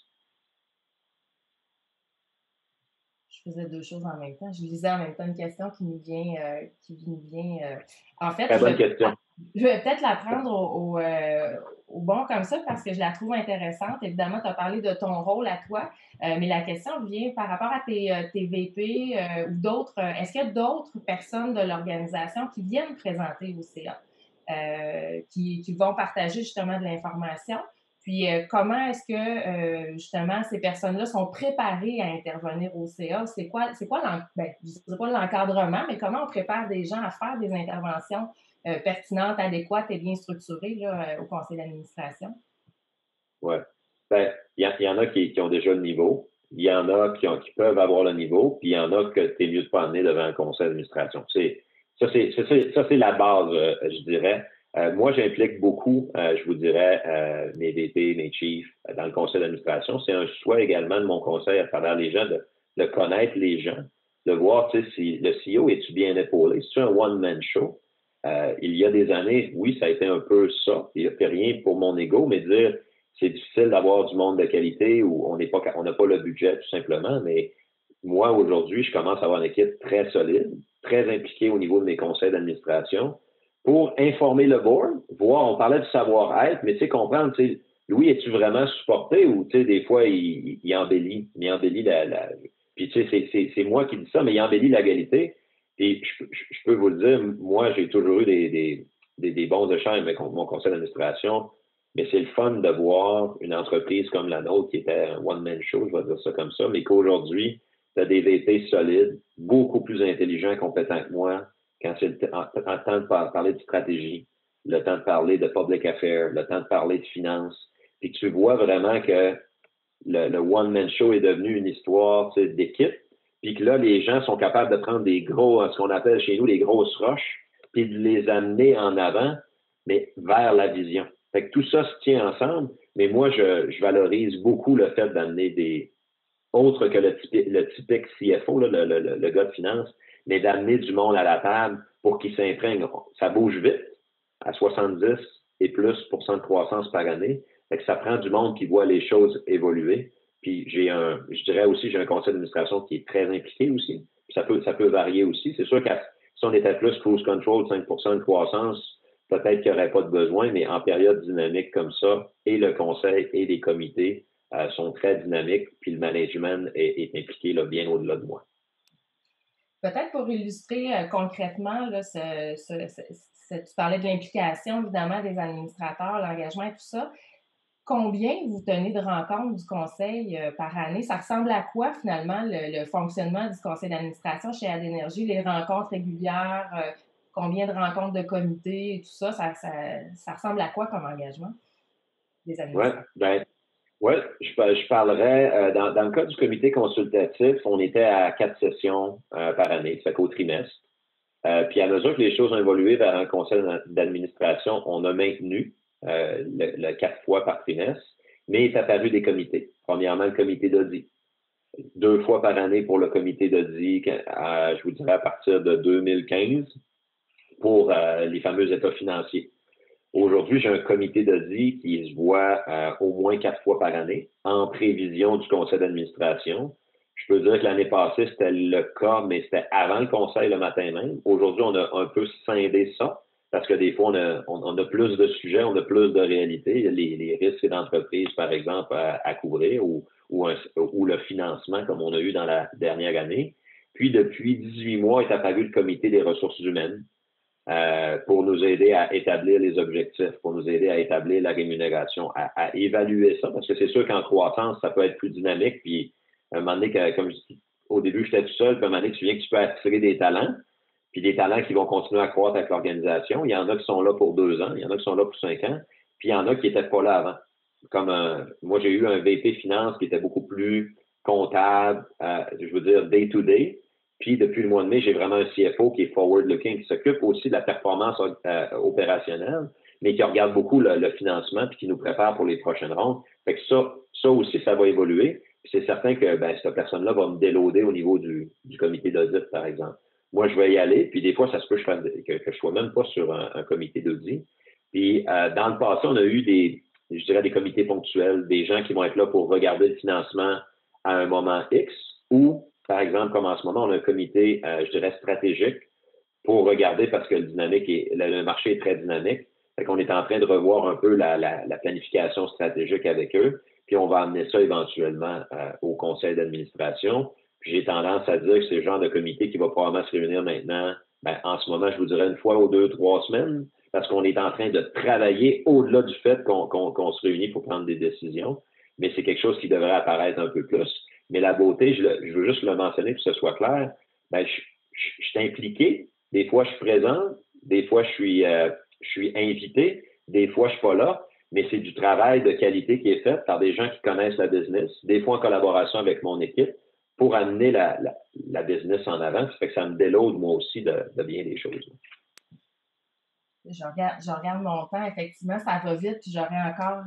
Speaker 2: Je faisais deux choses en même temps. Je lisais en même temps une question qui nous vient. En fait,
Speaker 3: très bonne question.
Speaker 2: Je vais peut-être la prendre au bon comme ça parce que je la trouve intéressante. Évidemment, tu as parlé de ton rôle à toi, mais la question vient par rapport à tes VP ou d'autres. Est-ce qu'il y a d'autres personnes de l'organisation qui viennent présenter au CA, qui vont partager justement de l'information? Puis, comment est-ce que, justement, ces personnes-là sont préparées à intervenir au CA? C'est quoi je ne dirais pas l'encadrement, mais comment on prépare des gens à faire des interventions pertinentes, adéquates et bien structurées là, au conseil d'administration?
Speaker 3: Oui. Ben, il y en a qui ont déjà le niveau. Il y en a qui peuvent avoir le niveau, puis il y en a que tu es mieux de pas amener devant un conseil d'administration. Ça, c'est la base, je dirais. Moi, j'implique beaucoup, je vous dirais, mes VP, mes chiefs dans le conseil d'administration. C'est un choix également de mon conseil à travers les gens, de connaître les gens, de voir si le CEO est-tu bien épaulé. C'est un one-man show. Il y a des années, oui, ça a été un peu ça. Il n'y a fait rien pour mon ego, mais dire c'est difficile d'avoir du monde de qualité où on n'a pas le budget tout simplement. Mais moi, aujourd'hui, je commence à avoir une équipe très solide, très impliquée au niveau de mes conseils d'administration pour informer le board, voir, on parlait du savoir-être, mais tu sais, comprendre, tu sais, Louis, es-tu vraiment supporté ou, tu sais, des fois, il embellit puis, tu sais, c'est moi qui dis ça, mais il embellit la qualité. Et je peux vous le dire, moi, j'ai toujours eu des bons échanges avec mon conseil d'administration, mais c'est le fun de voir une entreprise comme la nôtre qui était un one-man show, je vais dire ça comme ça, mais qu'aujourd'hui, tu as des VP solides, beaucoup plus intelligents et compétents que moi, quand c'est en temps de parler de stratégie, le temps de parler de public affairs, le temps de parler de finances, puis tu vois vraiment que le one-man show est devenu une histoire d'équipe, puis que là, les gens sont capables de prendre ce qu'on appelle chez nous, les grosses roches, puis de les amener en avant, mais vers la vision. Fait que tout ça se tient ensemble, mais moi, je valorise beaucoup le fait d'amener autre que le typique CFO, là, le gars de finance, mais d'amener du monde à la table pour qu'ils s'imprègnent. Ça bouge vite, à 70 et plus % de croissance par année. Fait que ça prend du monde qui voit les choses évoluer. Puis je dirais aussi, j'ai un conseil d'administration qui est très impliqué aussi. Puis ça peut varier aussi. C'est sûr que si on était plus cruise control, 5 % de croissance, peut-être qu'il n'y aurait pas de besoin, mais en période dynamique comme ça, et le conseil et les comités sont très dynamiques, puis le management est impliqué là, bien au-delà de moi.
Speaker 2: peut-être pour illustrer concrètement, là, tu parlais de l'implication, évidemment, des administrateurs, l'engagement et tout ça. Combien vous tenez de rencontres du conseil par année? Ça ressemble à quoi, finalement, le fonctionnement du conseil d'administration chez AdÉnergie, les rencontres régulières, combien de rencontres de comité et tout ça? Ça ressemble à quoi comme engagement des administrateurs?
Speaker 3: Oui, je parlerais, dans le cas du comité consultatif, on était à 4 sessions par année, ça fait qu'au trimestre. Puis à mesure que les choses ont évolué vers un conseil d'administration, on a maintenu le 4 fois par trimestre, mais il est apparu des comités. Premièrement, le comité d'audit. 2 fois par année pour le comité d'audit, je vous dirais à partir de 2015, pour les fameux états financiers. Aujourd'hui, j'ai un comité d'audit qui se voit au moins 4 fois par année en prévision du conseil d'administration. Je peux dire que l'année passée, c'était le cas, mais c'était avant le conseil le matin même. Aujourd'hui, on a un peu scindé ça parce que des fois, on a plus de sujets, on a plus de réalités. Les risques d'entreprise, par exemple, à couvrir ou le financement, comme on a eu dans la dernière année. Puis, depuis 18 mois, est apparu le comité des ressources humaines. Pour nous aider à établir les objectifs, pour nous aider à établir la rémunération, à évaluer ça, parce que c'est sûr qu'en croissance, ça peut être plus dynamique, puis à un moment donné, comme je dis, au début, j'étais tout seul, puis à un moment donné, tu viens que tu peux attirer des talents, puis des talents qui vont continuer à croître avec l'organisation. Il y en a qui sont là pour 2 ans, il y en a qui sont là pour 5 ans, puis il y en a qui n'étaient pas là avant. Comme moi, j'ai eu un VP Finance qui était beaucoup plus comptable, je veux dire day-to-day. Puis, depuis le mois de mai, j'ai vraiment un CFO qui est forward-looking, qui s'occupe aussi de la performance opérationnelle, mais qui regarde beaucoup le financement puis qui nous prépare pour les prochaines rondes. Fait que ça aussi, ça va évoluer. Puis c'est certain que cette personne-là va me déloader au niveau du comité d'audit, par exemple. Moi, je vais y aller, puis des fois, ça se peut que je sois même pas sur un comité d'audit. Puis, dans le passé, on a eu des comités ponctuels, des gens qui vont être là pour regarder le financement à un moment X ou par exemple, comme en ce moment, on a un comité, je dirais, stratégique pour regarder parce que le marché est très dynamique. Fait qu'on est en train de revoir un peu la planification stratégique avec eux, puis on va amener ça éventuellement au conseil d'administration. Puis j'ai tendance à dire que c'est le genre de comité qui va probablement se réunir maintenant, en ce moment, je vous dirais 1 fois ou 2, 3 semaines, parce qu'on est en train de travailler au-delà du fait qu'on se réunit pour prendre des décisions. Mais c'est quelque chose qui devrait apparaître un peu plus. Mais la beauté, je veux juste le mentionner pour que ce soit clair, je suis impliqué, des fois je suis présent, des fois je suis invité, des fois je suis pas là, mais c'est du travail de qualité qui est fait par des gens qui connaissent la business, des fois en collaboration avec mon équipe, pour amener la business en avant. Ça fait que ça me déloade moi aussi de bien des choses.
Speaker 2: Je regarde mon temps, effectivement, ça va vite, puis j'aurai encore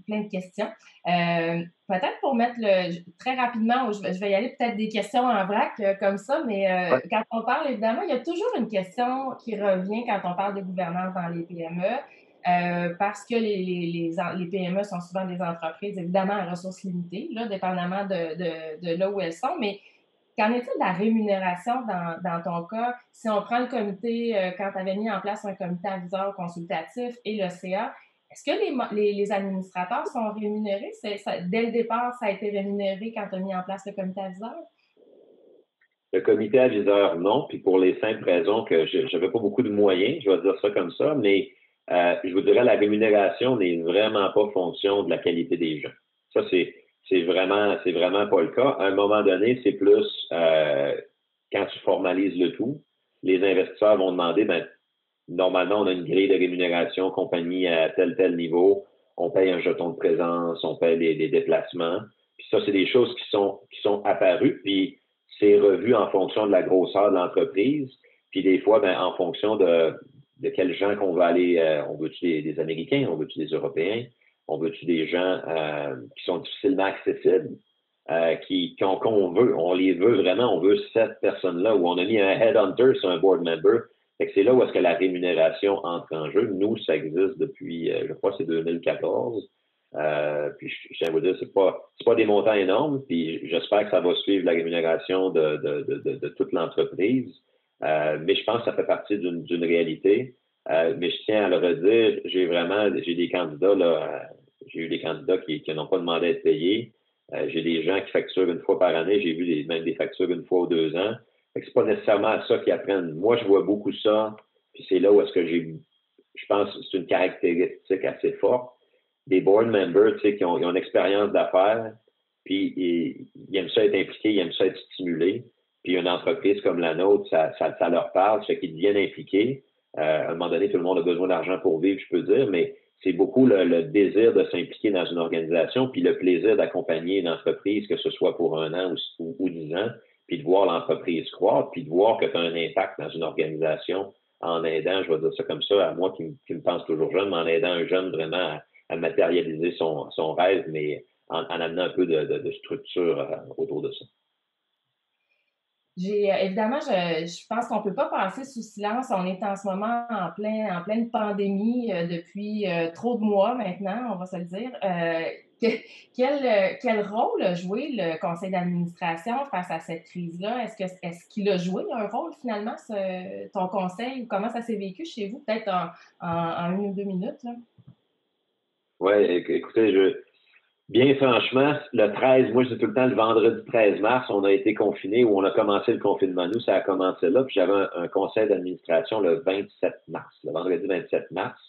Speaker 2: plein de questions. Peut-être pour mettre très rapidement, je vais y aller peut-être des questions en vrac comme ça, mais quand on parle, évidemment, il y a toujours une question qui revient quand on parle de gouvernance dans les PME, parce que les PME sont souvent des entreprises, évidemment, à ressources limitées, là, dépendamment de là où elles sont, mais qu'en est-il de la rémunération dans ton cas? Si on prend le comité, quand tu avais mis en place un comité aviseur consultatif et le CA, est-ce que les administrateurs sont rémunérés? Dès le départ, ça a été rémunéré quand tu as mis en place le comité aviseur?
Speaker 3: Le comité aviseur, non. Puis pour les simples raisons que je n'avais pas beaucoup de moyens, je vais dire ça comme ça, mais je vous dirais la rémunération n'est vraiment pas fonction de la qualité des gens. Ça, c'est vraiment pas le cas. À un moment donné, c'est plus quand tu formalises le tout, les investisseurs vont demander, normalement, on a une grille de rémunération compagnie à tel niveau, on paye un jeton de présence, on paye des déplacements. Puis ça, c'est des choses qui sont apparues, puis c'est revu en fonction de la grosseur de l'entreprise, puis des fois, en fonction de quels gens qu'on va aller, on veut-tu des Américains, on veut-tu des Européens, on veut-tu des gens qui sont difficilement accessibles, qu'on veut, on les veut vraiment, on veut cette personne-là, où on a mis un headhunter sur un board member. Fait que c'est là où est-ce que la rémunération entre en jeu. Nous, ça existe depuis, je crois que c'est 2014. Puis je tiens à vous dire, c'est pas des montants énormes, puis j'espère que ça va suivre la rémunération de toute l'entreprise. Mais je pense que ça fait partie d'une réalité. Mais je tiens à le redire, j'ai des candidats là, j'ai eu des candidats qui n'ont pas demandé à être payés. J'ai des gens qui facturent 1 fois par année. J'ai vu même des factures 1 fois ou 2 ans. C'est pas nécessairement à ça qu'ils apprennent. Moi, je vois beaucoup ça, puis c'est là où est-ce que je pense que c'est une caractéristique assez forte. Des board members, tu sais, ils ont une expérience d'affaires, puis ils aiment ça être impliqués, ils aiment ça être stimulés. Puis une entreprise comme la nôtre, ça leur parle, ça fait qu'ils deviennent impliqués. À un moment donné, tout le monde a besoin d'argent pour vivre, je peux dire, mais c'est beaucoup le désir de s'impliquer dans une organisation, puis le plaisir d'accompagner une entreprise, que ce soit pour 1 an ou 10 ans, puis de voir l'entreprise croître, puis de voir que tu as un impact dans une organisation en aidant, je vais dire ça comme ça, à moi qui me pense toujours jeune, mais en aidant un jeune vraiment à matérialiser son rêve, mais en amenant un peu de structure autour de ça.
Speaker 2: Évidemment, je pense qu'on ne peut pas passer sous silence. On est en ce moment en pleine pandémie depuis trop de mois maintenant, on va se le dire. Quel rôle a joué le conseil d'administration face à cette crise-là? Est-ce qu'il a joué un rôle finalement, ton conseil, ou comment ça s'est vécu chez vous? Peut-être en 1 ou 2 minutes, là.
Speaker 3: Oui, écoutez, bien franchement, le 13, moi je dis tout le temps le vendredi 13 mars, on a été confinés ou on a commencé le confinement. Nous, ça a commencé là, puis j'avais un conseil d'administration le 27 mars, le vendredi 27 mars.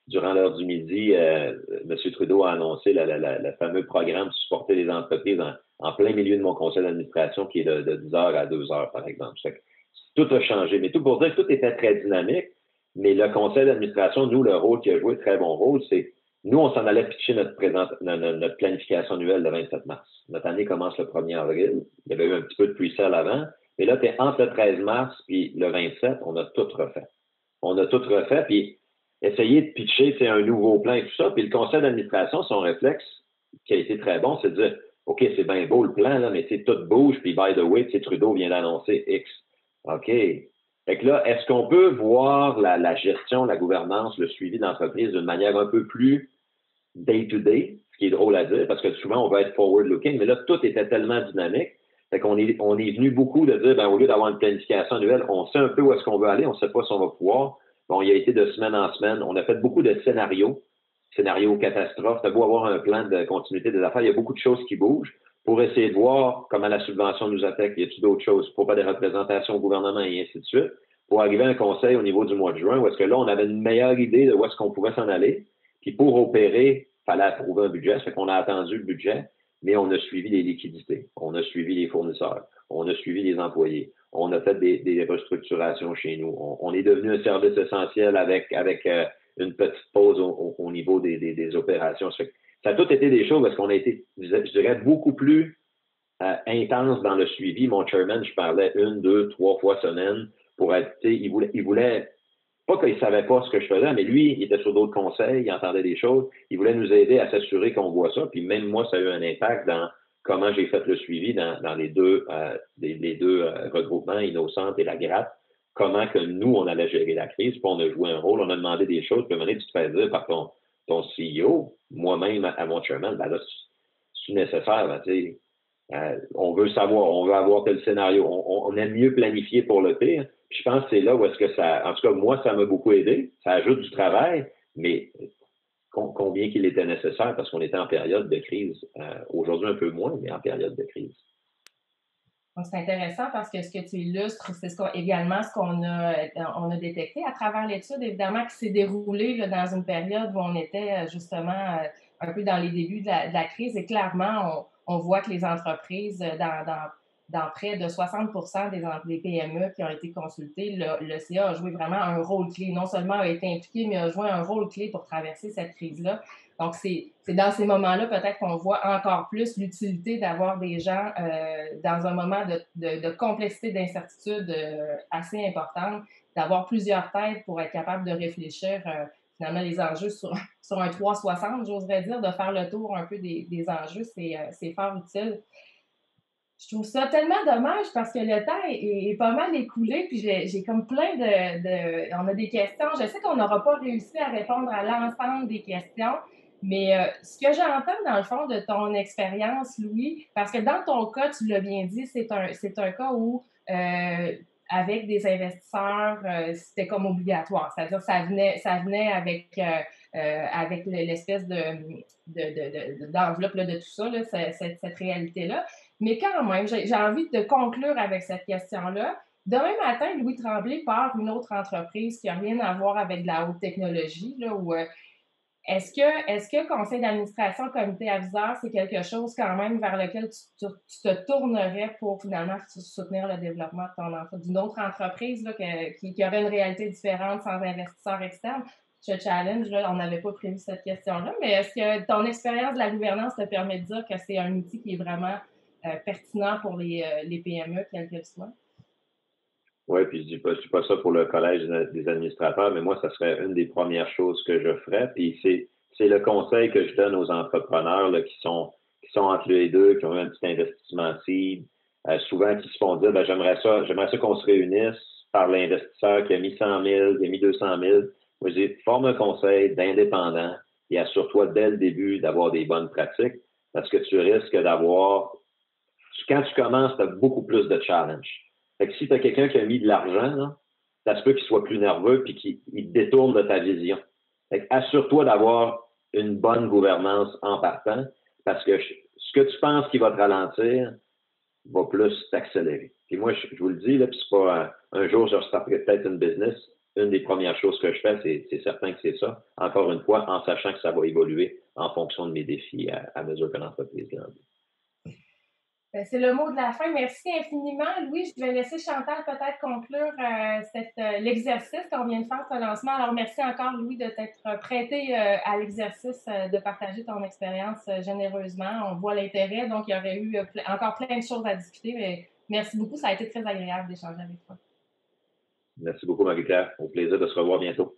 Speaker 3: Durant l'heure du midi, M. Trudeau a annoncé le fameux programme pour supporter les entreprises en plein milieu de mon conseil d'administration qui est de 10 heures à 2 heures, par exemple. Tout a changé, mais tout pour dire que tout était très dynamique, mais le conseil d'administration, nous, le rôle qu'il a joué, très bon rôle, c'est nous, on s'en allait pitcher notre planification annuelle le 27 mars. Notre année commence le 1er avril. Il y avait eu un petit peu de pre-sale avant. Mais là, entre le 13 mars et le 27, on a tout refait. On a tout refait, puis essayer de pitcher, c'est un nouveau plan et tout ça. Puis le conseil d'administration, son réflexe, qui a été très bon, c'est de dire, OK, c'est bien beau le plan, là, mais tout bouge, puis by the way, Trudeau vient d'annoncer X. OK. Fait que là, est-ce qu'on peut voir la gestion, la gouvernance, le suivi d'entreprise d'une manière un peu plus day-to-day, ce qui est drôle à dire, parce que souvent, on va être forward-looking, mais là, tout était tellement dynamique. Fait qu'on est venu beaucoup de dire, au lieu d'avoir une planification annuelle, on sait un peu où est-ce qu'on veut aller, on ne sait pas si on va pouvoir. Bon, il a été de semaine en semaine. On a fait beaucoup de scénarios catastrophes. T'as beau avoir un plan de continuité des affaires, il y a beaucoup de choses qui bougent pour essayer de voir comment la subvention nous affecte. Y a-t-il d'autres choses? Pour pas des représentations au gouvernement et ainsi de suite. Pour arriver à un conseil au niveau du mois de juin, où est-ce que là, on avait une meilleure idée de où est-ce qu'on pouvait s'en aller. Puis pour opérer, il fallait approuver un budget. Ça fait qu'on a attendu le budget, mais on a suivi les liquidités. On a suivi les fournisseurs. On a suivi les employés. On a fait des restructurations chez nous. On est devenu un service essentiel avec une petite pause au niveau des opérations. Ça a tout été des choses parce qu'on a été, je dirais, beaucoup plus intense dans le suivi. Mon chairman, je parlais 1, 2, 3 fois semaine pour être, il voulait pas qu'il ne savait pas ce que je faisais, mais lui, il était sur d'autres conseils, il entendait des choses. Il voulait nous aider à s'assurer qu'on voit ça. Puis même moi, ça a eu un impact dans comment j'ai fait le suivi dans les deux regroupements, Innocente et la Grappe. Comment que nous, on allait gérer la crise. Puis on a joué un rôle, on a demandé des choses. Puis à un moment donné, tu te fais dire par ton CEO, moi-même à mon chairman, ben là, c'est nécessaire. Ben, on veut savoir, on veut avoir tel scénario. On aime mieux planifier pour le pire. Puis je pense que c'est là où est-ce que ça... En tout cas, moi, ça m'a beaucoup aidé. Ça ajoute du travail, mais combien qu'il était nécessaire parce qu'on était en période de crise. Aujourd'hui, un peu moins, mais en période de crise.
Speaker 2: Donc, c'est intéressant parce que ce que tu illustres, c'est également ce qu'on a détecté à travers l'étude, évidemment, qui s'est déroulée là, dans une période où on était justement un peu dans les débuts de la crise. Et clairement, on voit que les entreprises, dans près de 60% des PME qui ont été consultées, le CA a joué vraiment un rôle clé. Non seulement a été impliqué, mais a joué un rôle clé pour traverser cette crise-là. Donc, c'est dans ces moments-là peut-être qu'on voit encore plus l'utilité d'avoir des gens dans un moment de complexité, d'incertitude assez importante, d'avoir plusieurs têtes pour être capable de réfléchir finalement les enjeux sur un 360, j'oserais dire, de faire le tour un peu des enjeux, c'est fort utile. Je trouve ça tellement dommage parce que le temps est pas mal écoulé, puis j'ai comme plein on a des questions. Je sais qu'on n'aura pas réussi à répondre à l'ensemble des questions, mais ce que j'entends dans le fond de ton expérience, Louis, parce que dans ton cas, tu l'as bien dit, c'est un cas où avec des investisseurs, c'était comme obligatoire. C'est-à-dire ça venait avec l'espèce d'enveloppe là, de tout ça, là, cette réalité-là. Mais quand même, j'ai envie de conclure avec cette question-là. Demain matin, Louis Tremblay part une autre entreprise qui n'a rien à voir avec de la haute technologie, là, où est-ce que conseil d'administration, comité aviseur, c'est quelque chose quand même vers lequel tu te tournerais pour finalement soutenir le développement de ton entreprise, d'une autre entreprise là, qui aurait une réalité différente sans investisseurs externes? Je challenge, là, on n'avait pas prévu cette question-là, mais est-ce que ton expérience de la gouvernance te permet de dire que c'est un outil qui est vraiment pertinent pour les PME, quelles qu'elles soient?
Speaker 3: Oui, puis je dis pas ça pour le Collège des administrateurs, mais moi, ça serait une des premières choses que je ferais. Puis c'est le conseil que je donne aux entrepreneurs là, qui sont entre les deux, qui ont eu un petit investissement seed, souvent qui se font dire, ben, j'aimerais ça qu'on se réunisse par l'investisseur qui a mis 100 000, qui a mis 200 000. Moi, je dis, forme un conseil d'indépendant et assure-toi dès le début d'avoir des bonnes pratiques parce que tu risques d'avoir, quand tu commences, tu as beaucoup plus de challenge. Fait que si tu as quelqu'un qui a mis de l'argent, là, ça se peut qu'il soit plus nerveux puis qu'il détourne de ta vision. Fait que assure-toi d'avoir une bonne gouvernance en partant parce que ce que tu penses qui va te ralentir va plus t'accélérer. Puis moi, je vous le dis, là, puis c'est pas un jour, je starterai peut-être une business. Une des premières choses que je fais, c'est certain que c'est ça. Encore une fois, en sachant que ça va évoluer en fonction de mes défis à mesure que l'entreprise grandit.
Speaker 2: C'est le mot de la fin. Merci infiniment. Louis, je vais laisser Chantal peut-être conclure l'exercice qu'on vient de faire, ce lancement. Alors, merci encore, Louis, de t'être prêté à l'exercice de partager ton expérience généreusement. On voit l'intérêt, donc il y aurait eu encore plein de choses à discuter, mais merci beaucoup. Ça a été très agréable d'échanger avec toi.
Speaker 3: Merci beaucoup, Marie-Pierre. Au plaisir de se revoir bientôt.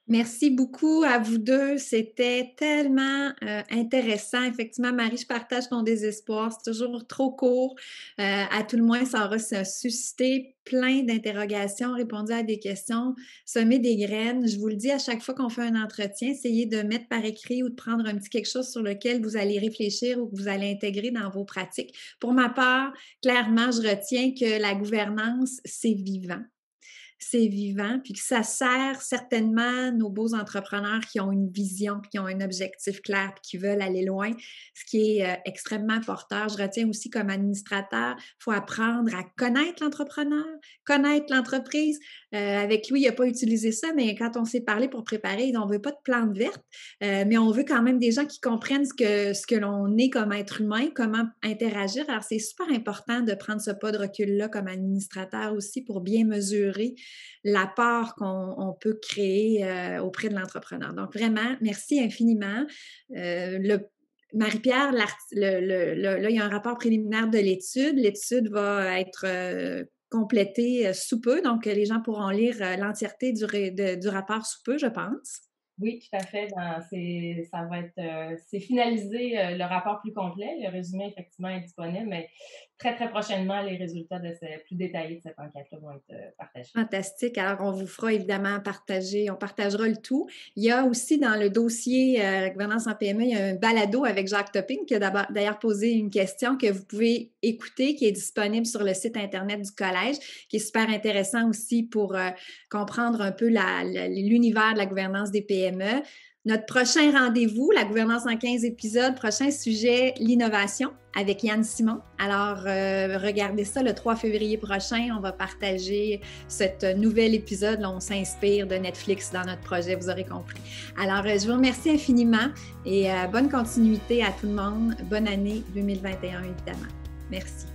Speaker 1: Merci beaucoup à vous deux. C'était tellement intéressant. Effectivement, Marie, je partage ton désespoir. C'est toujours trop court. À tout le moins, ça aura suscité plein d'interrogations, répondu à des questions, semé des graines. Je vous le dis à chaque fois qu'on fait un entretien, essayez de mettre par écrit ou de prendre un petit quelque chose sur lequel vous allez réfléchir ou que vous allez intégrer dans vos pratiques. Pour ma part, clairement, je retiens que la gouvernance, c'est vivant. C'est vivant, puis que ça sert certainement nos beaux entrepreneurs qui ont une vision, puis qui ont un objectif clair, puis qui veulent aller loin, ce qui est extrêmement porteur. Je retiens aussi comme administrateur, il faut apprendre à connaître l'entrepreneur, connaître l'entreprise. Avec Louis, il n'a pas utilisé ça, mais quand on s'est parlé pour préparer, on ne veut pas de plante verte, mais on veut quand même des gens qui comprennent ce que l'on est comme être humain, comment interagir. Alors, c'est super important de prendre ce pas de recul-là comme administrateur aussi pour bien mesurer l'apport qu'on peut créer auprès de l'entrepreneur. Donc, vraiment, merci infiniment. Marie-Pierre, là, il y a un rapport préliminaire de l'étude. L'étude va être complétée sous peu, donc les gens pourront lire l'entièreté du rapport sous peu, je pense.
Speaker 2: Oui, tout à fait. C'est finalisé le rapport plus complet. Le résumé, effectivement, est disponible, mais très, très prochainement, les résultats plus détaillés de cette enquête-là vont être partagés.
Speaker 1: Fantastique. Alors, on vous fera évidemment partager, on partagera le tout. Il y a aussi dans le dossier gouvernance en PME, il y a un balado avec Jacques Topping qui a d'ailleurs posé une question que vous pouvez écouter, qui est disponible sur le site Internet du Collège, qui est super intéressant aussi pour comprendre un peu l'univers de la gouvernance des PME. Notre prochain rendez-vous, la gouvernance en 15 épisodes, prochain sujet, l'innovation avec Yann Simon. Alors, regardez ça le 3 février prochain. On va partager ce nouvel épisode. Là, on s'inspire de Netflix dans notre projet, vous aurez compris. Alors, je vous remercie infiniment et bonne continuité à tout le monde. Bonne année 2021, évidemment. Merci.